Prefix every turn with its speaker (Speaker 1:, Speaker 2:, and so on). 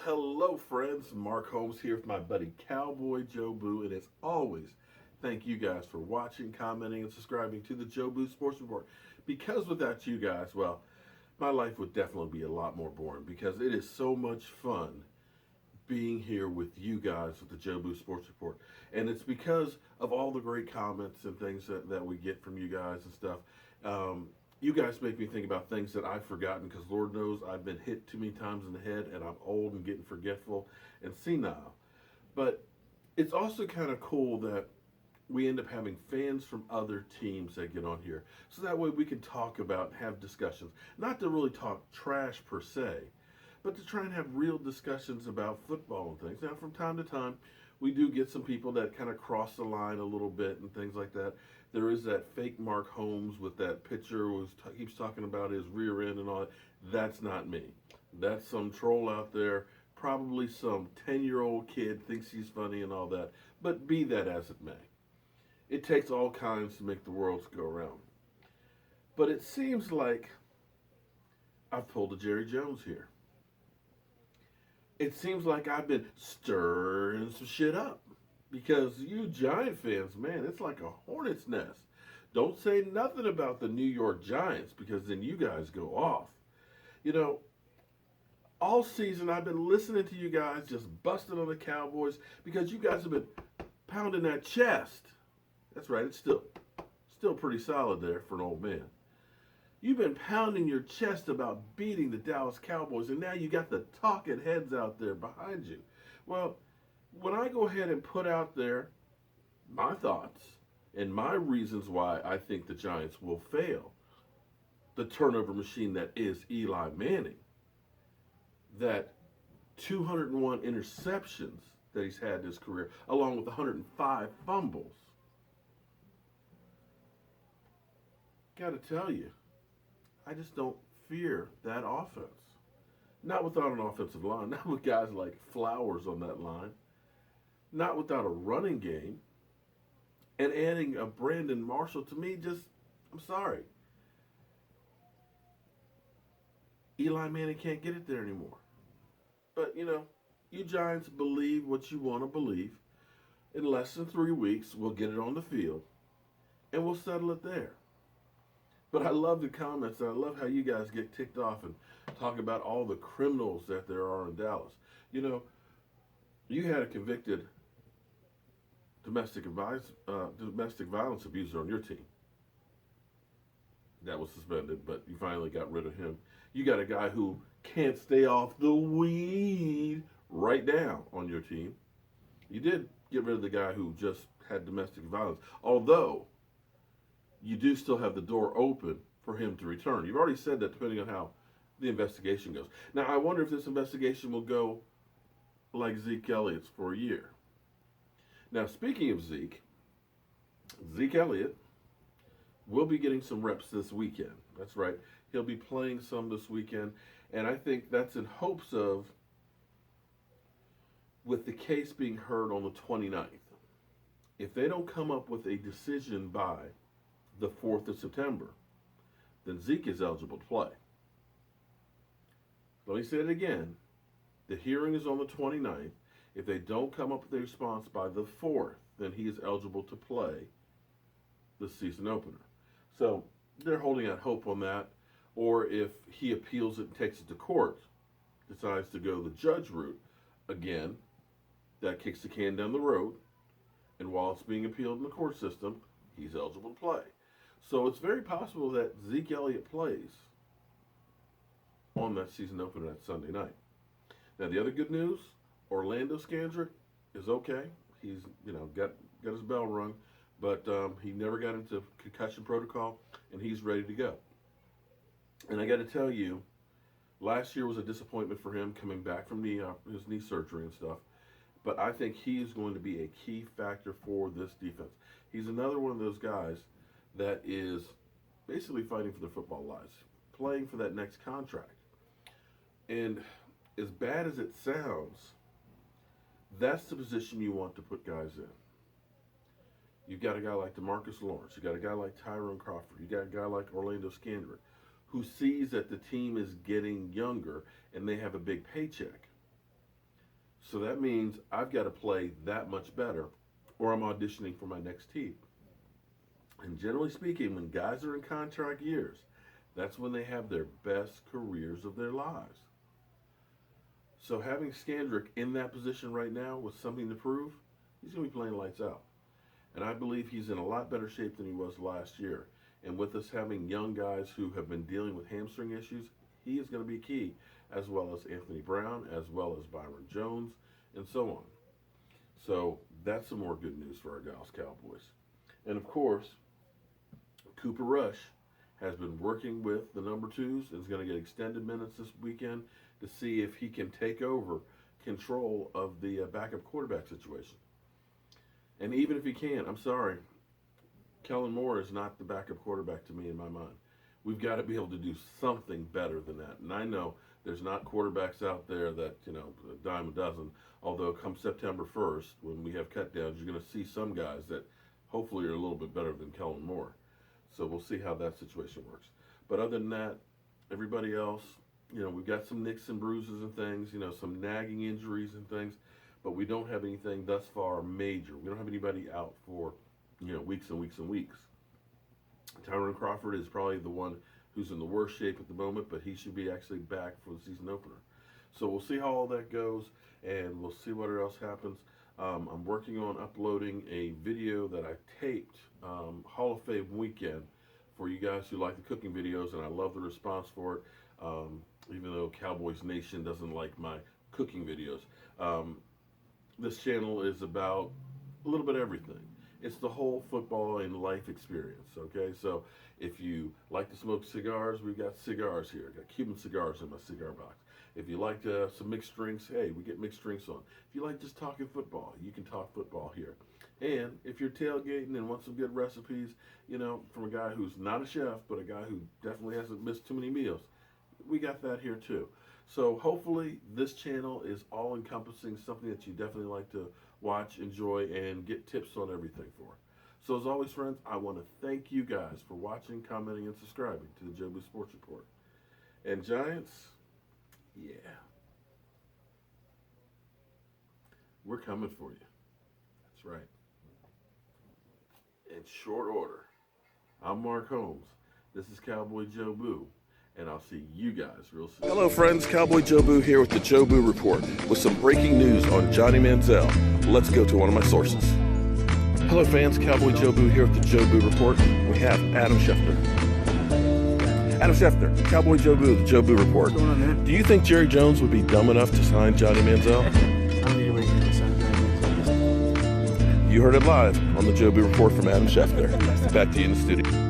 Speaker 1: hello, friends. Mark Holmes here with my buddy CowboyJobu, and as always, thank you guys for watching, commenting, and subscribing to the Jobu Sports Report. Because without you guys, well, my life would definitely be a lot more boring because it is so much fun being here with you guys with the Jobu Sports Report. And it's because of all the great comments and things that we get from you guys and stuff. You guys make me think about things that I've forgotten because Lord knows I've been hit too many times in the head and I'm old and getting forgetful and senile. But it's also kind of cool that we end up having fans from other teams that get on here. So that way we can talk about and have discussions. Not to really talk trash per se, but to try and have real discussions about football and things. Now, from time to time, we do get some people that kind of cross the line a little bit and things like that. There is that fake Mark Holmes with that picture who keeps talking about his rear end and all that. That's not me. That's some troll out there. Probably some 10-year-old kid thinks he's funny and all that. But be that as it may. It takes all kinds to make the world go around. But it seems like I've pulled a Jerry Jones here. It seems like I've been stirring some shit up. Because you Giant fans, man, it's like a hornet's nest. Don't say nothing about the New York Giants because then you guys go off. You know, all season I've been listening to you guys just busting on the Cowboys because you guys have been pounding that chest. That's right, it's still pretty solid there for an old man. You've been pounding your chest about beating the Dallas Cowboys, and now you got the talking heads out there behind you. Well, when I go ahead and put out there my thoughts and my reasons why I think the Giants will fail, the turnover machine that is Eli Manning, that 201 interceptions that he's had in his career, along with 105 fumbles, got to tell you, I just don't fear that offense. Not without an offensive line, not with guys like Flowers on that line, not without a running game, and adding a Brandon Marshall to me just, I'm sorry. Eli Manning can't get it there anymore. But, you Giants believe what you want to believe. In less than 3 weeks, we'll get it on the field, and we'll settle it there. But I love the comments, and I love how you guys get ticked off and talk about all the criminals that there are in Dallas. You had a convicted domestic violence abuser on your team. That was suspended, but you finally got rid of him. You got a guy who can't stay off the weed right now on your team. You did get rid of the guy who just had domestic violence, although you do still have the door open for him to return. You've already said that depending on how the investigation goes. Now, I wonder if this investigation will go like Zeke Elliott's for a year. Now, speaking of Zeke Elliott will be getting some reps this weekend. That's right. He'll be playing some this weekend, and I think that's in hopes of, with the case being heard on the 29th, if they don't come up with a decision by the 4th of September, then Zeke is eligible to play. Let me say it again. The hearing is on the 29th. If they don't come up with a response by the 4th, then he is eligible to play the season opener. So they're holding out hope on that. Or if he appeals it and takes it to court, decides to go the judge route, again, that kicks the can down the road. And while it's being appealed in the court system, he's eligible to play. So it's very possible that Zeke Elliott plays on that season opener that Sunday night. Now, the other good news, Orlando Scandrick is okay. He's, got his bell rung, but he never got into concussion protocol, and he's ready to go. And I got to tell you, last year was a disappointment for him coming back from his knee surgery and stuff. But I think he is going to be a key factor for this defense. He's another one of those guys that is basically fighting for their football lives, playing for that next contract. And as bad as it sounds, that's the position you want to put guys in. You've got a guy like DeMarcus Lawrence. You've got a guy like Tyrone Crawford. You've got a guy like Orlando Scandrick, who sees that the team is getting younger and they have a big paycheck. So that means I've got to play that much better, or I'm auditioning for my next team. And generally speaking, when guys are in contract years, that's when they have their best careers of their lives. So having Scandrick in that position right now with something to prove, he's going to be playing lights out. And I believe he's in a lot better shape than he was last year. And with us having young guys who have been dealing with hamstring issues, he is going to be key, as well as Anthony Brown, as well as Byron Jones, and so on. So that's some more good news for our Dallas Cowboys. And of course, Cooper Rush has been working with the number twos and is going to get extended minutes this weekend to see if he can take over control of the backup quarterback situation. And even if he can't, I'm sorry, Kellen Moore is not the backup quarterback to me in my mind. We've got to be able to do something better than that. And I know there's not quarterbacks out there that, a dime a dozen, although come September 1st, when we have cut downs, you're going to see some guys that hopefully are a little bit better than Kellen Moore. So we'll see how that situation works. But other than that, everybody else, we've got some nicks and bruises and things, some nagging injuries and things, but we don't have anything thus far major. We don't have anybody out for, weeks and weeks and weeks. Tyron Crawford is probably the one who's in the worst shape at the moment, but he should be actually back for the season opener. So we'll see how all that goes, and we'll see what else happens. I'm working on uploading a video that I taped Hall of Fame weekend for you guys who like the cooking videos, and I love the response for it, even though Cowboys Nation doesn't like my cooking videos. This channel is about a little bit of everything. It's the whole football and life experience, okay? So if you like to smoke cigars, we've got cigars here. I've got Cuban cigars in my cigar box. If you like some mixed drinks, hey, we get mixed drinks on. If you like just talking football, you can talk football here. And if you're tailgating and want some good recipes, from a guy who's not a chef, but a guy who definitely hasn't missed too many meals, we got that here too. So hopefully this channel is all encompassing, something that you definitely like to watch, enjoy, and get tips on everything for. So as always, friends, I want to thank you guys for watching, commenting, and subscribing to the Jobu Sports Report. And Giants, yeah, we're coming for you. That's right. In short order, I'm Mark Holmes. This is CowboyJobu, and I'll see you guys real soon. Hello, friends. CowboyJobu here with the Jobu Report with some breaking news on Johnny Manziel. Let's go to one of my sources. Hello, fans. CowboyJobu here with the Jobu Report. We have Adam Schefter. Adam Schefter, CowboyJobu, the Jobu Report.
Speaker 2: What's going on, man?
Speaker 1: Do you think Jerry Jones would be dumb enough to sign Johnny Manziel?
Speaker 2: I don't think anybody's going to sign Johnny Manziel.
Speaker 1: You heard it live on the Jobu Report from Adam Schefter. Back to you in the studio.